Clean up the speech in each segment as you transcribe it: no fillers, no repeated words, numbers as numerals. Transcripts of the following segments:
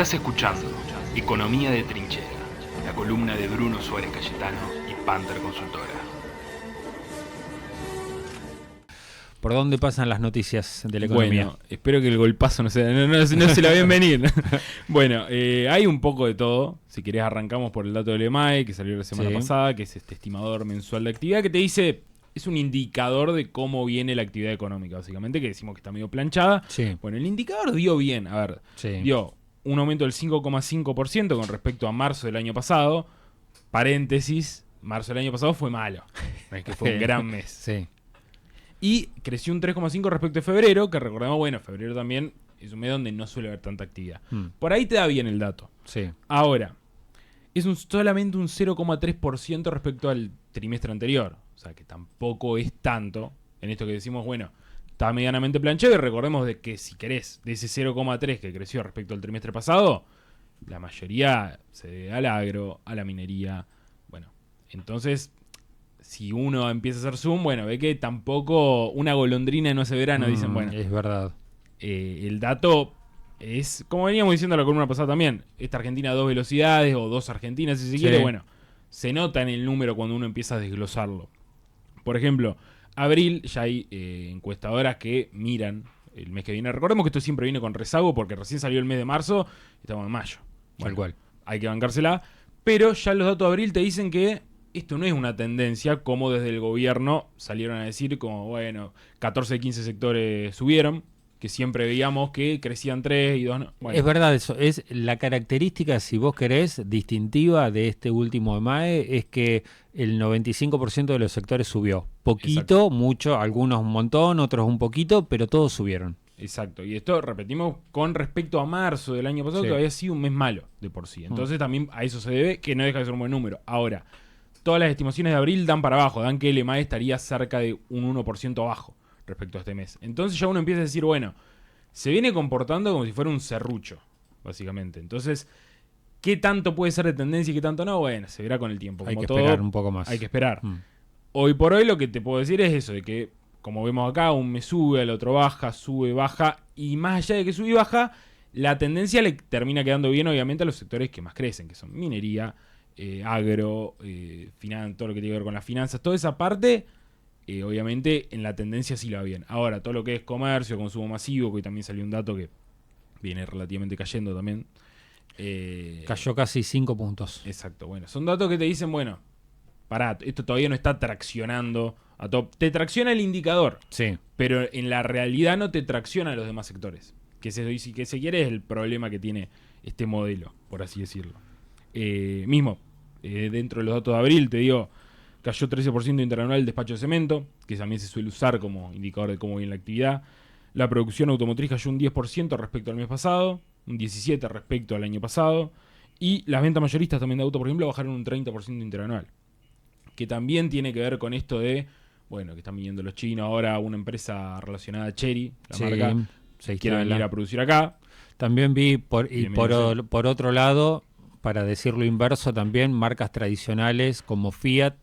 Estás escuchando Economía de Trinchera, la columna de Bruno Suárez Cayetano y Panther Consultora. ¿Por dónde pasan las noticias de la economía? Bueno, espero que el golpazo no se la vean venir. Bueno, hay un poco de todo. Si querés arrancamos por el dato del EMAE que salió la semana pasada, que es este estimador mensual de actividad que te dice, es un indicador de cómo viene la actividad económica, básicamente, que decimos que está medio planchada. Sí. Bueno, el indicador dio bien, a ver, dio un aumento del 5,5% con respecto a marzo del año pasado. Paréntesis, marzo del año pasado fue malo, no es que fue un gran mes. Sí. Y creció un 3,5 respecto a febrero, que recordemos, bueno, febrero también es un mes donde no suele haber tanta actividad. Por ahí te da bien el dato. Sí. Ahora, es solamente un 0,3% respecto al trimestre anterior. O sea, que tampoco es tanto en esto que decimos, bueno, está medianamente planchado. Y recordemos de que si querés, de ese 0,3 que creció respecto al trimestre pasado, la mayoría se debe al agro, a la minería. Bueno, entonces, si uno empieza a hacer zoom, bueno, ve que tampoco una golondrina no hace verano, dicen, bueno. Es verdad. El dato es, como veníamos diciendo en la columna pasada también, esta Argentina a dos velocidades o dos Argentinas, si se quiere, bueno, se nota en el número cuando uno empieza a desglosarlo. Por ejemplo, abril, ya hay encuestadoras que miran el mes que viene. Recordemos que esto siempre viene con rezago porque recién salió el mes de marzo y estamos en mayo. Bueno, Tal cual. hay que bancársela. Pero ya los datos de abril te dicen que esto no es una tendencia, como desde el gobierno salieron a decir, como bueno, 14 de 15 sectores subieron, que siempre veíamos que crecían 3 y 2 no. Bueno. Es verdad eso, es la característica, si vos querés, distintiva de este último EMAE, es que el 95% de los sectores subió. Poquito, exacto, mucho, algunos un montón, otros un poquito, pero todos subieron. Exacto, y esto repetimos con respecto a marzo del año pasado, que había sido un mes malo de por sí. Entonces también a eso se debe, que no deja de ser un buen número. Ahora, todas las estimaciones de abril dan para abajo, dan que el EMAE estaría cerca de un 1% abajo respecto a este mes. Entonces ya uno empieza a decir, bueno, se viene comportando como si fuera un serrucho, básicamente. Entonces, ¿qué tanto puede ser de tendencia y qué tanto no? Bueno, se verá con el tiempo. Hay Como que todo, esperar un poco más. hay que esperar. Hoy por hoy lo que te puedo decir es eso, de que, como vemos acá, un mes sube, el otro baja, sube, baja, y más allá de que sube y baja, la tendencia le termina quedando bien, obviamente, a los sectores que más crecen, que son minería, agro, todo lo que tiene que ver con las finanzas, toda esa parte, obviamente en la tendencia sí la va bien. Ahora, todo lo que es comercio, consumo masivo, que hoy también salió un dato que viene relativamente cayendo también. Cayó casi 5 puntos. Exacto, bueno, son datos que te dicen, bueno, pará, esto todavía no está traccionando a todo. Te tracciona el indicador, Sí. pero en la realidad no te tracciona a los demás sectores. Que se quiere es el problema que tiene este modelo, por así decirlo. Dentro de los datos de abril, te digo, cayó 13% interanual el despacho de cemento, que también se suele usar como indicador de cómo viene la actividad. La producción automotriz cayó un 10% respecto al mes pasado, un 17% respecto al año pasado. Y las ventas mayoristas también de auto, por ejemplo, bajaron un 30% interanual. Que también tiene que ver con esto de, bueno, que están viniendo los chinos, ahora una empresa relacionada a Chery, la marca, quiere venir a producir acá. También vi, por otro lado, para decir lo inverso, también marcas tradicionales como Fiat,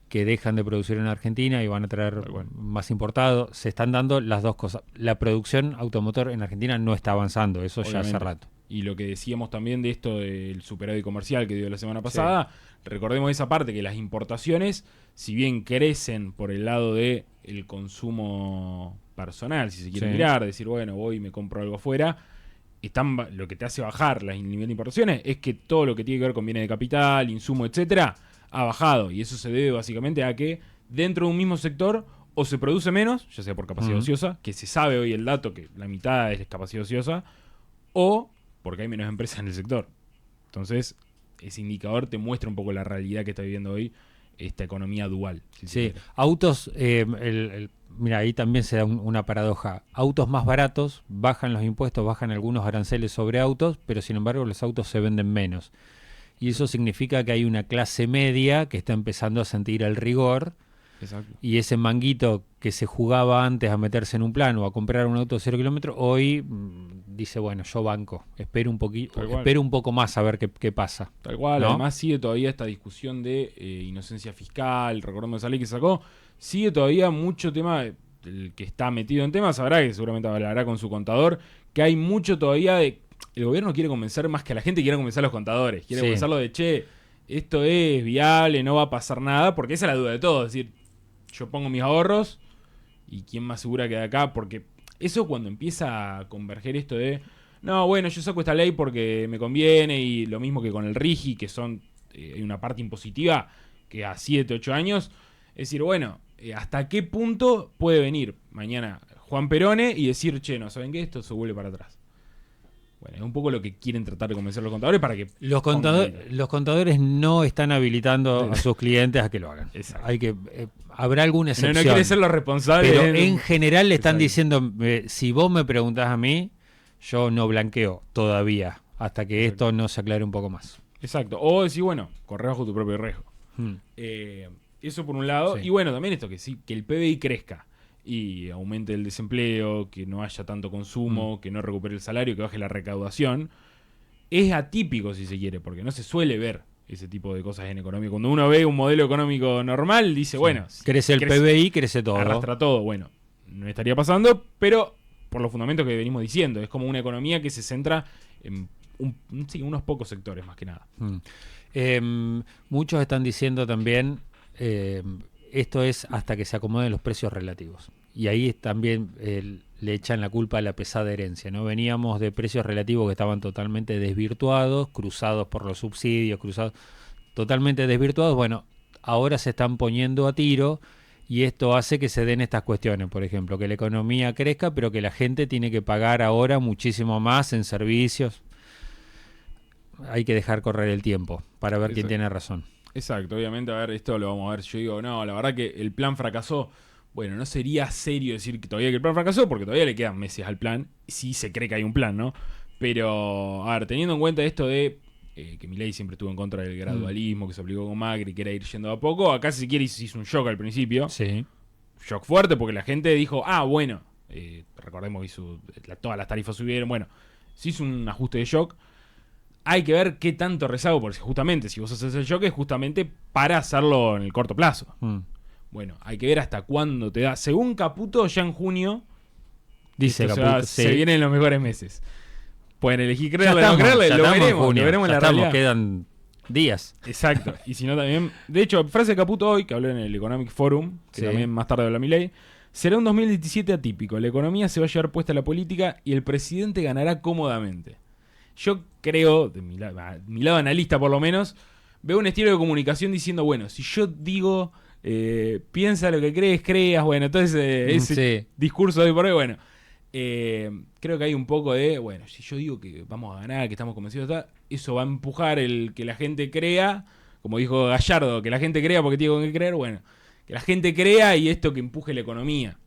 que dejan de producir en Argentina y van a traer más importado. Se están dando las dos cosas. La producción automotor en Argentina no está avanzando, eso obviamente, ya hace rato. Y lo que decíamos también de esto del superávit comercial que dio la semana pasada, recordemos esa parte, que las importaciones, si bien crecen por el lado de el consumo personal, si se quiere mirar, decir, bueno, voy y me compro algo afuera, lo que te hace bajar el nivel de importaciones es que todo lo que tiene que ver con bienes de capital, insumo, etcétera, ha bajado. Y eso se debe básicamente a que dentro de un mismo sector o se produce menos, ya sea por capacidad ociosa, que se sabe hoy el dato que la mitad es capacidad ociosa, o porque hay menos empresas en el sector. Entonces, ese indicador te muestra un poco la realidad que está viviendo hoy esta economía dual. Si autos, mira, ahí también se da una paradoja. Autos más baratos, bajan los impuestos, bajan algunos aranceles sobre autos, pero sin embargo los autos se venden menos. Y eso significa que hay una clase media que está empezando a sentir el rigor. Exacto. Y ese manguito que se jugaba antes a meterse en un plan o a comprar un auto de 0 kilómetros, hoy dice, bueno, yo banco, espero un poquito, espero un poco más a ver qué pasa. Tal cual, ¿no? Además sigue todavía esta discusión de inocencia fiscal, recordando esa ley que sacó, sigue todavía mucho tema, el que está metido en temas sabrá, que seguramente hablará con su contador, que hay mucho todavía de el gobierno quiere convencer más que a la gente, quiere convencer a los contadores. Quiere convencerlo de, che, esto es viable, no va a pasar nada, porque esa es la duda de todo. Es decir, yo pongo mis ahorros y quién más asegura que de acá, porque eso cuando empieza a converger esto de, no, bueno, yo saco esta ley porque me conviene, y lo mismo que con el RIGI, que son hay una parte impositiva que a 7, 8 años, es decir, bueno, ¿hasta qué punto puede venir mañana Juan Perone y decir, che, no, ¿saben qué? Esto se vuelve para atrás. Bueno, es un poco lo que quieren tratar de convencer los contadores para que... Los contadores no están habilitando a sus clientes a que lo hagan. Exacto. Hay que habrá alguna excepción. No quiere ser los responsables. Pero en general le están diciendo, si vos me preguntás a mí, yo no blanqueo todavía hasta que esto no se aclare un poco más. Exacto. O decir, bueno, corre bajo tu propio riesgo. Eso por un lado. Sí. Y bueno, también esto, que el PBI crezca y aumente el desempleo, que no haya tanto consumo, que no recupere el salario, que baje la recaudación, es atípico si se quiere, porque no se suele ver ese tipo de cosas en economía. Cuando uno ve un modelo económico normal, dice, bueno, crece el PBI, crece todo. Arrastra todo. Bueno, no estaría pasando, pero por los fundamentos que venimos diciendo, es como una economía que se centra en unos pocos sectores más que nada. Muchos están diciendo también... esto es hasta que se acomoden los precios relativos. Y ahí también le echan la culpa a la pesada herencia, ¿no? Veníamos de precios relativos que estaban totalmente desvirtuados, cruzados por los subsidios, totalmente desvirtuados. Bueno, ahora se están poniendo a tiro y esto hace que se den estas cuestiones. Por ejemplo, que la economía crezca, pero que la gente tiene que pagar ahora muchísimo más en servicios. Hay que dejar correr el tiempo para ver quién tiene razón. Exacto, obviamente, a ver, esto lo vamos a ver. Yo digo, no, la verdad que el plan fracasó. Bueno, no sería serio decir que todavía que el plan fracasó, porque todavía le quedan meses al plan. Sí se cree que hay un plan, ¿no? Pero, a ver, teniendo en cuenta esto de que Milei siempre estuvo en contra del gradualismo que se aplicó con Macri, que era ir yendo a poco, acá si quiere se hizo un shock al principio. Sí. Shock fuerte, porque la gente dijo, bueno, recordemos que todas las tarifas subieron, bueno, se hizo un ajuste de shock. Hay que ver qué tanto rezago, porque justamente si vos haces el shock es justamente para hacerlo en el corto plazo. Bueno, hay que ver hasta cuándo te da. Según Caputo, ya en junio dice Caputo, se vienen los mejores meses. Pueden elegir creerle o no creerle, lo veremos en la realidad. Quedan días. Exacto. Y si no también, de hecho, frase de Caputo hoy, que habló en el Economic Forum, que también más tarde habla Milei, será un 2017 atípico. La economía se va a llevar puesta a la política y el presidente ganará cómodamente. Yo creo, de mi lado analista por lo menos, veo un estilo de comunicación diciendo, bueno, si yo digo, piensa lo que creas, bueno, entonces ese discurso de por ahí, bueno, creo que hay un poco de, bueno, si yo digo que vamos a ganar, que estamos convencidos, eso va a empujar el que la gente crea, como dijo Gallardo, que la gente crea porque tiene que creer, bueno, que la gente crea y esto que empuje la economía.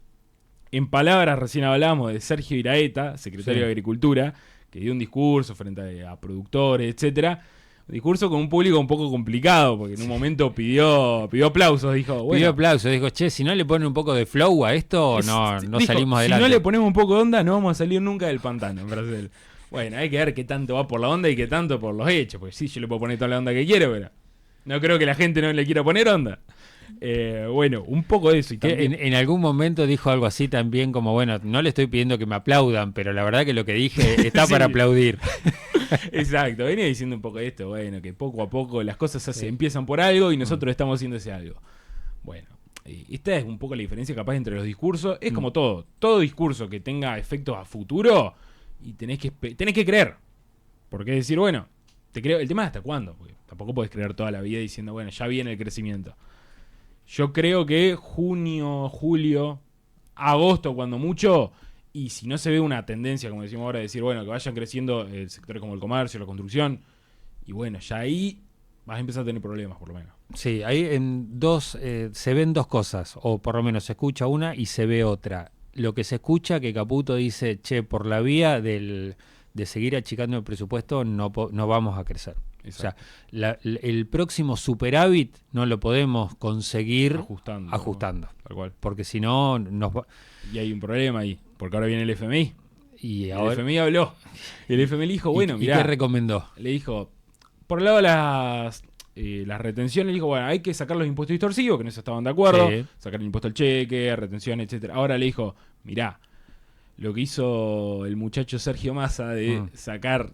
En palabras, recién hablamos de Sergio Iraeta, secretario de Agricultura, que dio un discurso frente a productores, etcétera. Un discurso con un público un poco complicado, porque en un momento pidió aplausos, dijo, bueno. Pidió aplausos, dijo, che, si no le ponen un poco de flow a esto, no dijo, salimos adelante. Si no le ponemos un poco de onda, no vamos a salir nunca del pantano en Brasil. Bueno, hay que ver qué tanto va por la onda y qué tanto por los hechos, porque sí, yo le puedo poner toda la onda que quiero, pero no creo que la gente no le quiera poner onda. Bueno, un poco de eso. Y también... en algún momento dijo algo así también como, bueno, no le estoy pidiendo que me aplaudan, pero la verdad que lo que dije está para aplaudir. Exacto, venía diciendo un poco de esto, bueno, que poco a poco las cosas se empiezan por algo y nosotros estamos haciendo ese algo. Bueno, esta es un poco la diferencia capaz entre los discursos. Es como todo discurso que tenga efectos a futuro y tenés que creer. Porque es decir, bueno, te creo, el tema es hasta cuándo, porque tampoco podés creer toda la vida diciendo, bueno, ya viene el crecimiento. Yo creo que junio, julio, agosto, cuando mucho, y si no se ve una tendencia, como decimos ahora, de decir, bueno, que vayan creciendo sectores como el comercio, la construcción, y bueno, ya ahí vas a empezar a tener problemas, por lo menos. Sí, ahí se ven dos cosas, o por lo menos se escucha una y se ve otra. Lo que se escucha, que Caputo dice, che, por la vía de seguir achicando el presupuesto no vamos a crecer. Exacto. O sea, el próximo superávit no lo podemos conseguir ajustando. Tal cual. Porque si no y hay un problema ahí, porque ahora viene el FMI. Y ahora el FMI habló. Y el FMI le dijo, bueno, mirá. ¿Y qué recomendó? Le dijo, por el lado de las retenciones, le dijo, bueno, hay que sacar los impuestos distorsivos, que en eso estaban de acuerdo. Sí. Sacar el impuesto al cheque, retención, etcétera. Ahora le dijo, mirá, lo que hizo el muchacho Sergio Massa de sacar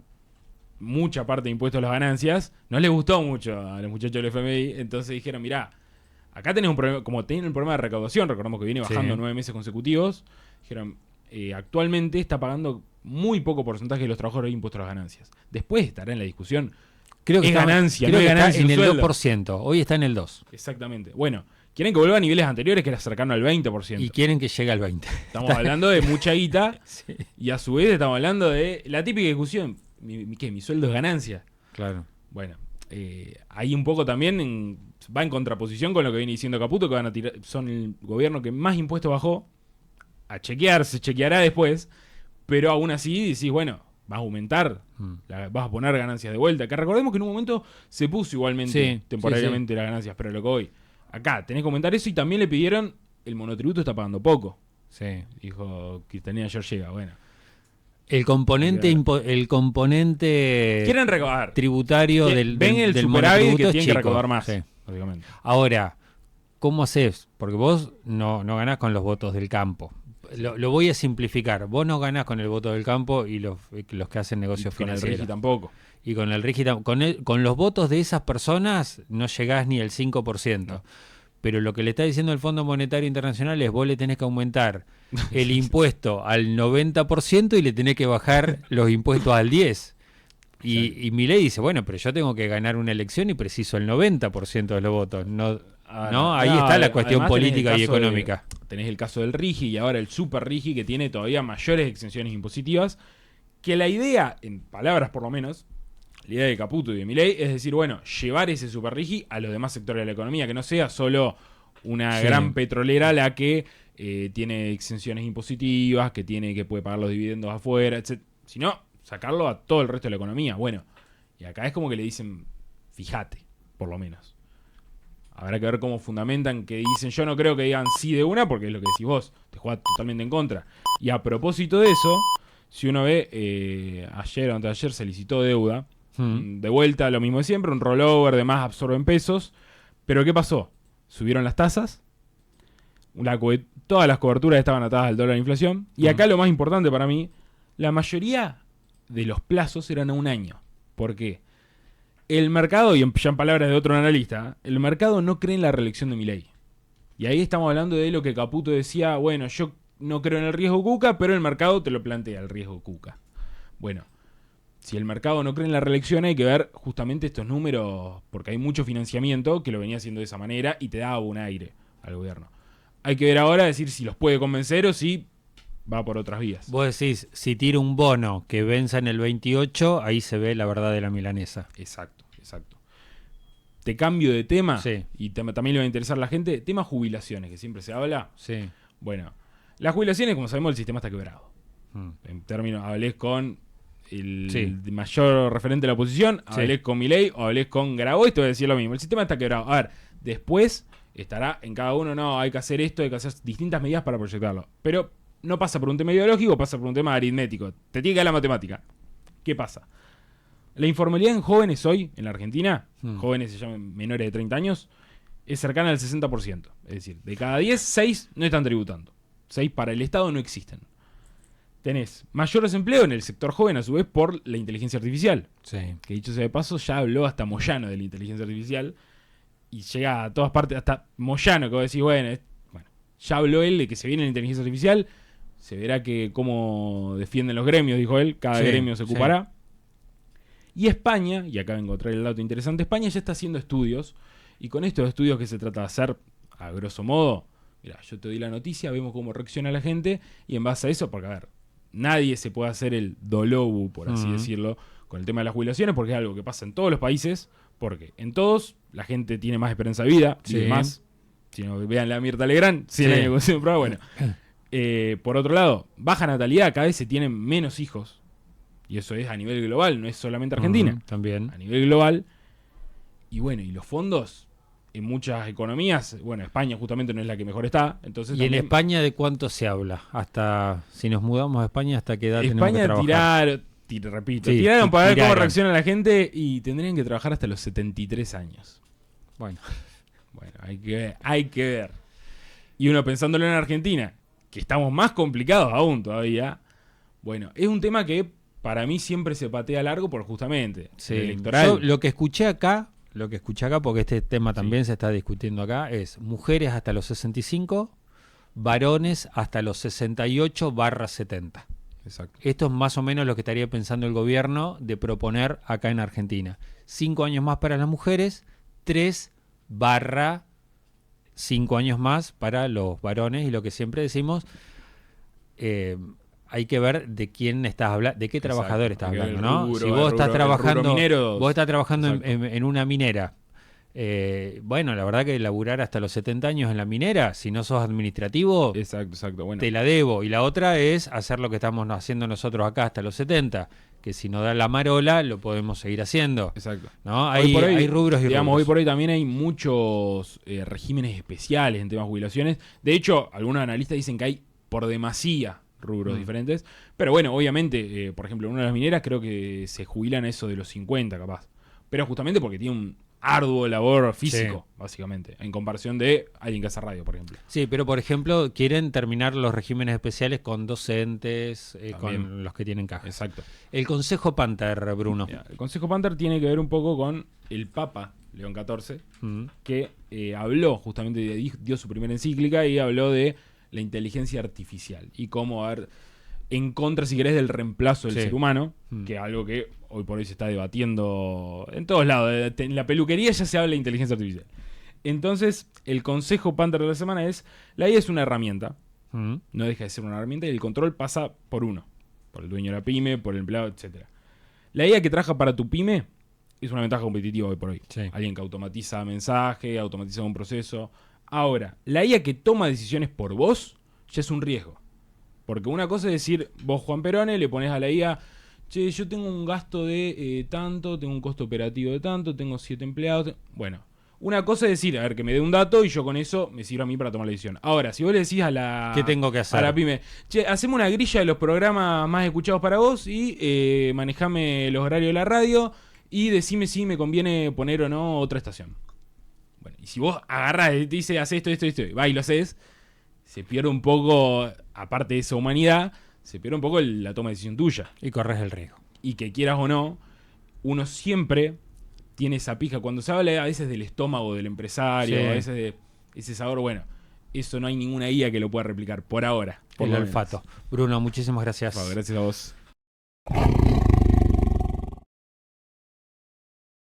mucha parte de impuestos a las ganancias, no les gustó mucho a los muchachos del FMI, entonces dijeron, mirá, acá tenés un problema, como tienen un problema de recaudación, recordamos que viene bajando 9 meses consecutivos, dijeron, actualmente está pagando muy poco porcentaje de los trabajadores de impuestos a las ganancias. Después estará en la discusión, creo que es ganancia, creo no es que ganancia está en el sueldo. 2%, hoy está en el 2%. Exactamente. Bueno, quieren que vuelva a niveles anteriores que era cercano al 20%. Y quieren que llegue al 20%. Estamos hablando de mucha guita Sí. y a su vez estamos hablando de la típica discusión, ¿mi sueldo es ganancia? Claro. Bueno, ahí un poco también va en contraposición con lo que viene diciendo Caputo, que van a tirar, son el gobierno que más impuestos bajó, a chequear, se chequeará después, pero aún así decís, bueno, vas a aumentar, vas a poner ganancias de vuelta, que recordemos que en un momento se puso igualmente temporariamente las ganancias, pero lo que hoy, acá tenés que aumentar eso y también le pidieron, el monotributo está pagando poco, dijo Cristianía Georgieva, bueno. El componente Quieren recaudar tributario ven del el superávit monotributo que es tienen que chico. recaudar más, Sí. básicamente. Ahora, ¿cómo haces? Porque vos no ganás con los votos del campo. Lo voy a simplificar. Vos no ganás con el voto del campo y los que hacen negocios Con el financieros. Rigi tampoco. Y con el Rigi con los votos de esas personas no llegás ni al 5%. No. Pero lo que le está diciendo el Fondo Monetario Internacional es vos le tenés que aumentar el impuesto al 90% y le tenés que bajar los impuestos al 10%. Y Milei dice, bueno, pero yo tengo que ganar una elección y preciso el 90% de los votos. Ahí está la cuestión política y económica. Tenés el caso del Rigi y ahora el Super Rigi, que tiene todavía mayores exenciones impositivas, que la idea, en palabras por lo menos, la idea de Caputo y de Milei es decir, bueno, llevar ese Super Rigi a los demás sectores de la economía, que no sea solo una gran petrolera la que tiene exenciones impositivas, que puede pagar los dividendos afuera, etc. Sino sacarlo a todo el resto de la economía. Bueno, y acá es como que le dicen, fíjate, por lo menos. Habrá que ver cómo fundamentan que dicen, yo no creo que digan sí de una, porque es lo que decís vos, te juega totalmente en contra. Y a propósito de eso, si uno ve, ayer o antes de ayer se licitó deuda, de vuelta lo mismo de siempre, un rollover de más absorben pesos, pero ¿qué pasó? Subieron las tasas, todas las coberturas estaban atadas al dólar de inflación, y acá lo más importante para mí, la mayoría de los plazos eran a un año. ¿Por qué? El mercado, y ya en palabras de otro analista, el mercado no cree en la reelección de Milei. Y ahí estamos hablando de lo que Caputo decía, bueno, yo no creo en el riesgo Cuca, pero el mercado te lo plantea el riesgo Cuca. Bueno, si el mercado no cree en la reelección hay que ver justamente estos números, porque hay mucho financiamiento que lo venía haciendo de esa manera y te daba un aire al gobierno. Hay que ver ahora, decir si los puede convencer o si va por otras vías. Vos decís, si tira un bono que venza en el 28, ahí se ve la verdad de la milanesa. Exacto. Te cambio de tema, y también le va a interesar a la gente, tema jubilaciones, que siempre se habla. Sí. Bueno, las jubilaciones, como sabemos, el sistema está quebrado. En términos, hablés con el mayor referente de la oposición, hablés con Milei o hablés con Grabois, te voy a decir lo mismo. El sistema está quebrado. A ver, después estará en cada uno, no, hay que hacer esto, hay que hacer distintas medidas para proyectarlo. Pero no pasa por un tema ideológico, pasa por un tema aritmético. Te tiene que dar la matemática. ¿Qué pasa? La informalidad en jóvenes hoy, en la Argentina, jóvenes se llaman menores de 30 años, es cercana al 60%. Es decir, de cada 10, 6 no están tributando. 6 para el Estado no existen. Tenés mayor desempleo en el sector joven, a su vez, por la inteligencia artificial. Sí. Que dicho sea de paso, ya habló hasta Moyano de la inteligencia artificial. Y llega a todas partes, hasta Moyano, que vos decís, bueno, ya habló él de que se viene la inteligencia artificial. Se verá que cómo defienden los gremios, dijo él. Cada gremio se ocupará. Y España, y acá vengo a traer el dato interesante, España ya está haciendo estudios, y con estos estudios que se trata de hacer, a grosso modo, mira, yo te doy la noticia, vemos cómo reacciona la gente, y en base a eso, porque a ver, nadie se puede hacer el dolobu, por así decirlo, con el tema de las jubilaciones, porque es algo que pasa en todos los países, porque en todos la gente tiene más esperanza de vida, vive más, si no, vean la Mirta Legrand, 100 años con pero bueno. Por otro lado, baja natalidad, cada vez se tienen menos hijos. Y eso es a nivel global, no es solamente Argentina. También. A nivel global. Y bueno, y los fondos en muchas economías, bueno, España justamente no es la que mejor está. Entonces ¿Y también, en España de cuánto se habla? Hasta si nos mudamos a España, ¿hasta qué edad tenemos que trabajar? Tiraron para ver cómo reacciona la gente y tendrían que trabajar hasta los 73 años. Bueno, hay que ver. Y uno pensándolo en Argentina, que estamos más complicados aún todavía. Bueno, es un tema que para mí siempre se patea largo por justamente sí. el electoral. Yo lo que escuché acá, porque este tema también se está discutiendo acá, es mujeres hasta los 65, varones hasta los 68/70. Exacto. Esto es más o menos lo que estaría pensando el gobierno de proponer acá en Argentina. 5 años más para las mujeres, 3/5 años más para los varones, y lo que siempre decimos, hay que ver de quién estás hablando, de qué trabajador estás hablando, ¿no? Rubro, si vos estás trabajando, Exacto. en una minera, bueno, la verdad que laburar hasta los 70 años en la minera, si no sos administrativo, Exacto. Bueno, te la debo. Y la otra es hacer lo que estamos haciendo nosotros acá hasta los 70, que si nos da la marola, lo podemos seguir haciendo. exacto. ¿No? Hoy por hoy, hay rubros y digamos, rubros. hoy por hoy también hay muchos regímenes especiales en temas de jubilaciones. De hecho, algunos analistas dicen que hay por demasía rubros diferentes. Pero bueno, obviamente, por ejemplo, en una de las mineras creo que se jubilan a eso de los 50, capaz. Pero justamente porque tiene un arduo labor físico, básicamente, en comparación de alguien que hace radio, por ejemplo. Sí, pero por ejemplo, quieren terminar los regímenes especiales con docentes, con los que tienen caja. Exacto. El Consejo Panther, Bruno. El Consejo Panther tiene que ver un poco con el Papa León XIV, que habló, justamente dio su primera encíclica y habló de la inteligencia artificial y cómo en contra, si querés, del reemplazo del ser humano, que es algo que hoy por hoy se está debatiendo en todos lados. En la peluquería ya se habla de inteligencia artificial. Entonces, el consejo Panther de la semana es: la IA es una herramienta, no deja de ser una herramienta, y el control pasa por uno, por el dueño de la pyme, por el empleado, etc. La IA que trabaja para tu pyme es una ventaja competitiva hoy por hoy. Sí. Alguien que automatiza mensaje, automatiza un proceso. Ahora, la IA que toma decisiones por vos ya es un riesgo. Porque una cosa es decir, vos, Juan Perone, le pones a la IA: che, yo tengo un gasto de tanto, tengo un costo operativo de tanto, tengo 7 empleados. Bueno, una cosa es decir, a ver, que me dé un dato y yo con eso me sirve a mí para tomar la decisión. Ahora, si vos le decís a la... ¿Qué tengo que hacer? A la pyme: che, hacemos una grilla de los programas más escuchados para vos y manejame los horarios de la radio y decime si me conviene poner o no otra estación. Bueno, y si vos agarrás y te dice, haz esto, y va y lo haces, se pierde un poco, aparte de esa humanidad, se pierde un poco la toma de decisión tuya. Y corres el riesgo. Y que quieras o no, uno siempre tiene esa pija. Cuando se habla a veces del estómago del empresario, a veces de ese sabor, bueno, eso no hay ninguna IA que lo pueda replicar por ahora. El olfato. Bruno, muchísimas gracias. Gracias a vos.